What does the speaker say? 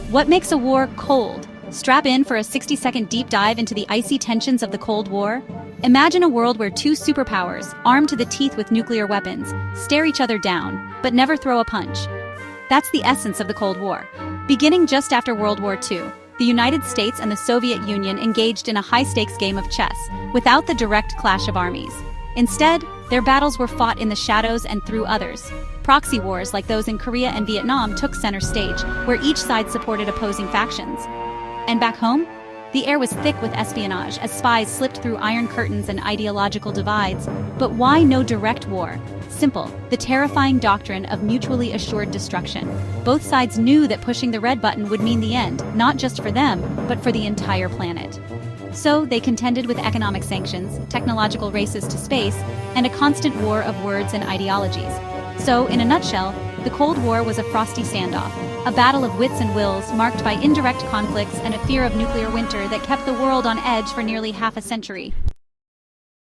What makes a war cold? Strap in for a 60-second deep dive into the icy tensions of the Cold War. Imagine a world where two superpowers, armed to the teeth with nuclear weapons, stare each other down, but never throw a punch. That's the essence of the Cold War. Beginning just after World War II, the United States and the Soviet Union engaged in a high-stakes game of chess, without the direct clash of armies. Instead, their battles were fought in the shadows and through others. Proxy wars like those in Korea and Vietnam took center stage, where each side supported opposing factions. And back home, the air was thick with espionage as spies slipped through iron curtains and ideological divides. But why no direct war? Simple, the terrifying doctrine of mutually assured destruction. Both sides knew that pushing the red button would mean the end, not just for them, but for the entire planet. So they contended with economic sanctions, technological races to space, and a constant war of words and ideologies. So, in a nutshell, the Cold War was a frosty standoff, a battle of wits and wills marked by indirect conflicts and a fear of nuclear winter that kept the world on edge for nearly half a century.